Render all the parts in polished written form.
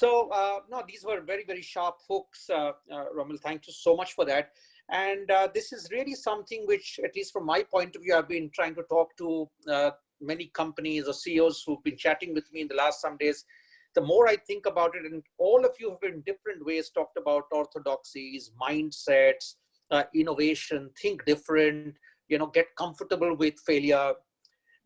No, these were very, very sharp hooks, Romil. Thank you so much for that. And this is really something which, at least from my point of view, I've been trying to talk to many companies or CEOs who've been chatting with me in the last some days. The more I think about it, and all of you have in different ways talked about orthodoxies, mindsets, innovation, think different, get comfortable with failure.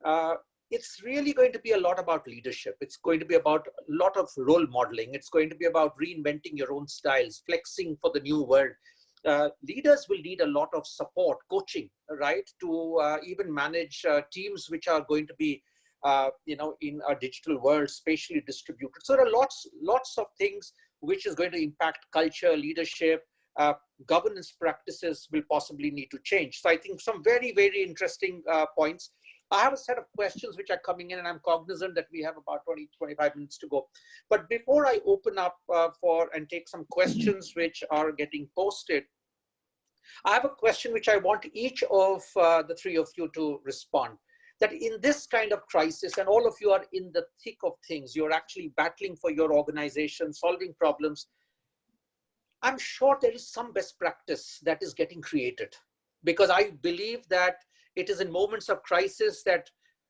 Uh, it's really going to be a lot about leadership. It's going to be about a lot of role modeling. It's going to be about reinventing your own styles, flexing for the new world. Leaders will need a lot of support, coaching, right, to even manage teams which are going to be, in a digital world, spatially distributed. So there are lots of things which is going to impact culture, leadership, governance practices will possibly need to change. So I think some very, very interesting points. I have a set of questions which are coming in, and I'm cognizant that we have about 20-25 minutes to go. But before I open up and take some questions which are getting posted, I have a question which I want each of the three of you to respond. That in this kind of crisis, and all of you are in the thick of things, you're actually battling for your organization, solving problems. I'm sure there is some best practice that is getting created, because I believe that it is in moments of crisis that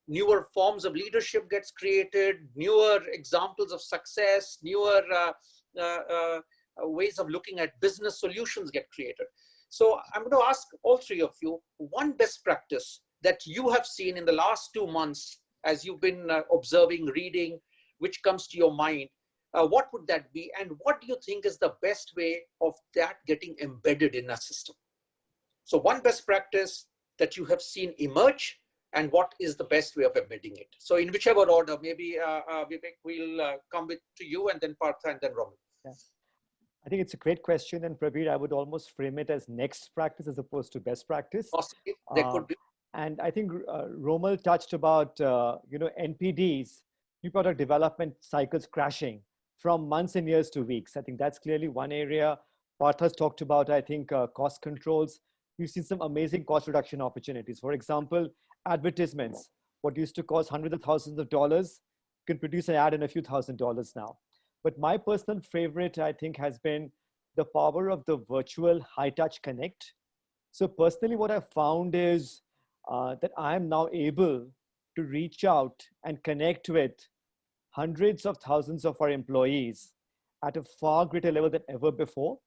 newer forms of leadership gets created, newer examples of success, newer ways of looking at business solutions get created. So I'm going to ask all three of you, one best practice that you have seen in the last 2 months as you've been observing, reading, which comes to your mind. What would that be? And what do you think is the best way of that getting embedded in a system? So one best practice that you have seen emerge, and what is the best way of embedding it? So in whichever order, maybe Vivek, we'll come to you, and then Partha, and then Romil. Yeah. I think it's a great question, and Prabir, I would almost frame it as next practice as opposed to best practice. Possibly, there could be. And I think Romil touched about NPDs, new product development cycles crashing from months and years to weeks. I think that's clearly one area. Partha's talked about, I think, cost controls. We've seen some amazing cost reduction opportunities. For example, advertisements, what used to cost hundreds of thousands of dollars, can produce an ad in a few $1,000s now. But my personal favorite, I think, has been the power of the virtual high-touch connect. So personally, what I've found is that I am now able to reach out and connect with hundreds of thousands of our employees at a far greater level than ever before.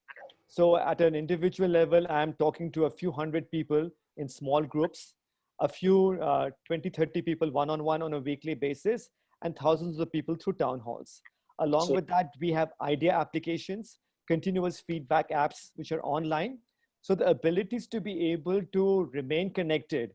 So at an individual level, I'm talking to a few hundred people in small groups, a few 20, 30 people one-on-one on a weekly basis, and thousands of people through town halls. Along with that, we have idea applications, continuous feedback apps, which are online. So the abilities to be able to remain connected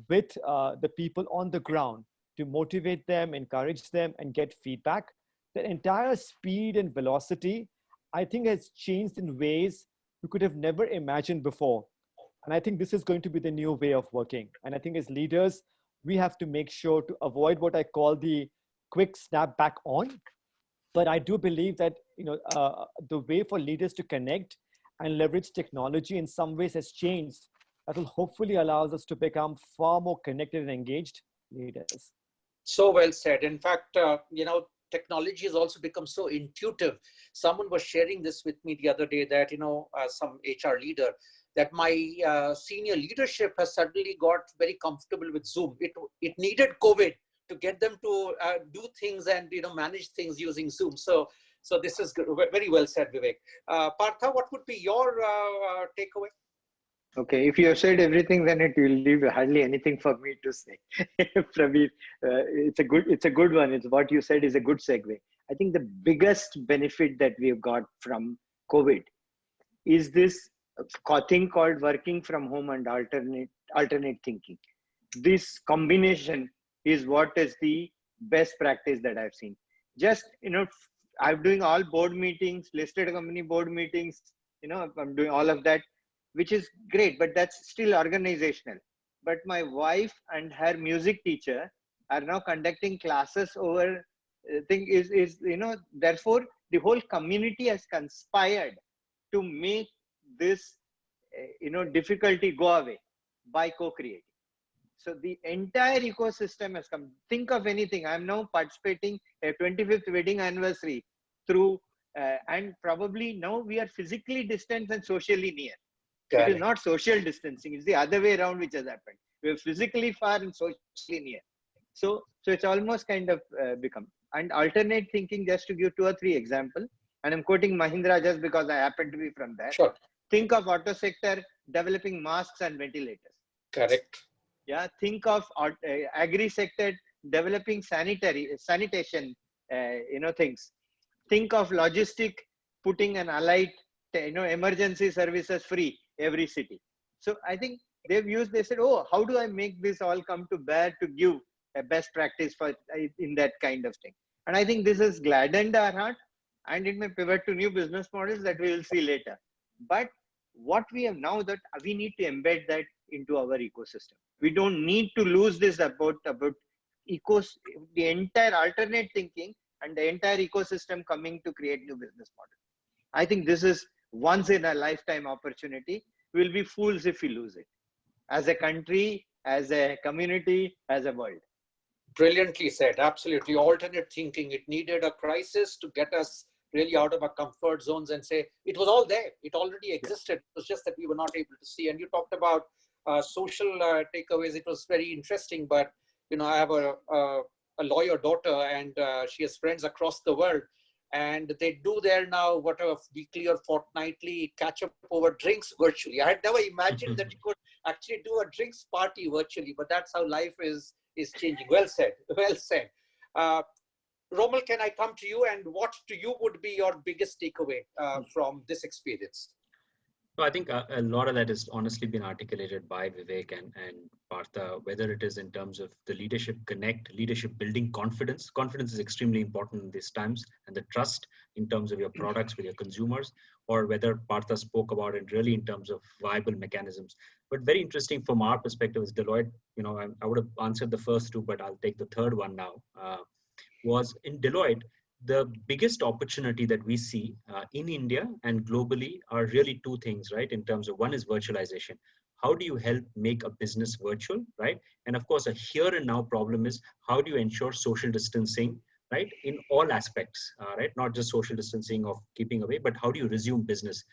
with the people on the ground, to motivate them, encourage them, and get feedback. The entire speed and velocity, I think, has changed in ways we could have never imagined before. And I think this is going to be the new way of working. And I think as leaders, we have to make sure to avoid what I call the quick snap back on. But I do believe that the way for leaders to connect and leverage technology in some ways has changed. That will hopefully allow us to become far more connected and engaged leaders. So well said. In fact, technology has also become so intuitive. Someone was sharing this with me the other day that, some HR leader, that my senior leadership has suddenly got very comfortable with Zoom. It needed COVID to get them to do things and, manage things using Zoom. So this is good. Very well said, Vivek. Partha, what would be your takeaway? Okay, if you have said everything, then it will leave hardly anything for me to say. Prabir, it's a good one. It's what you said is a good segue. I think the biggest benefit that we have got from COVID is this thing called working from home and alternate thinking. This combination is what is the best practice that I've seen. Just, I'm doing all board meetings, listed company board meetings, I'm doing all of that, which is great, but that's still organizational. But my wife and her music teacher are now conducting classes over therefore the whole community has conspired to make this, difficulty go away by co-creating. So the entire ecosystem has come. Think of anything. I'm now participating a 25th wedding anniversary. through, and probably now we are physically distant and socially near. Correct. It is not social distancing. It's the other way around which has happened. We're physically far and socially near. So it's almost kind of become. And alternate thinking, just to give 2 or 3 examples, and I'm quoting Mahindra just because I happen to be from there. Sure. Think of auto sector developing masks and ventilators. Correct. Yeah. Think of agri sector developing sanitation, things. Think of logistic putting an allied, emergency services free every city. So I think they said, oh, how do I make this all come to bear to give a best practice for in that kind of thing? And I think this has gladdened our heart, and it may pivot to new business models that we will see later. But what we have now, that we need to embed that into our ecosystem. We don't need to lose this about the entire alternate thinking and the entire ecosystem coming to create new business models. I think this is once in a lifetime opportunity. We'll be fools if we lose it, as a country, as a community, as a world. Brilliantly said. Absolutely. Alternate thinking. It needed a crisis to get us really out of our comfort zones and say it was all there. It already existed. It was just that we were not able to see. And you talked about social takeaways. It was very interesting. But I have a lawyer daughter, and she has friends across the world. And they do there now what a weekly or fortnightly catch up over drinks virtually. I had never imagined that you could actually do a drinks party virtually, but that's how life is changing. Well said. Well said. Romil, can I come to you, and what to you would be your biggest takeaway from this experience? So I think a lot of that has honestly been articulated by Vivek and Partha, whether it is in terms of the leadership connect, leadership building confidence. Confidence is extremely important in these times, and the trust in terms of your products with your consumers, or whether Partha spoke about it really in terms of viable mechanisms. But very interesting from our perspective is Deloitte, I would have answered the first 2, but I'll take the third one now, was in Deloitte. The biggest opportunity that we see in India and globally are really 2 things, right? In terms of, one is virtualization. How do you help make a business virtual, right? And of course, a here and now problem is, how do you ensure social distancing, right? In all aspects, right? Not just social distancing of keeping away, but how do you resume business?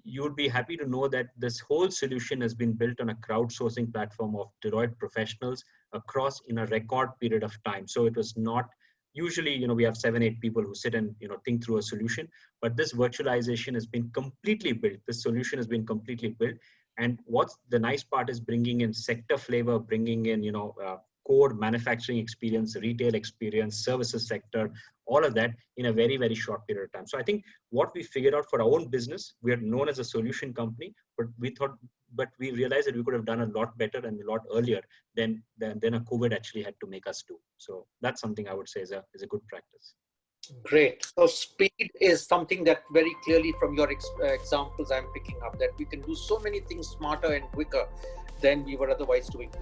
You would be happy to know that this whole solution has been built on a crowdsourcing platform of Deloitte professionals across in a record period of time. So it was not, usually, we have 7-8 people who sit and, think through a solution, but this virtualization has been completely built. This solution has been completely built. And what's the nice part is bringing in sector flavor, bringing in, core manufacturing experience, retail experience, services sector, all of that in a very, very short period of time. So I think what we figured out for our own business, we are known as a solution company, but we realized that we could have done a lot better and a lot earlier than a COVID actually had to make us do. So that's something I would say is a good practice. Great. So speed is something that very clearly from your examples I'm picking up, that we can do so many things smarter and quicker than we were otherwise doing.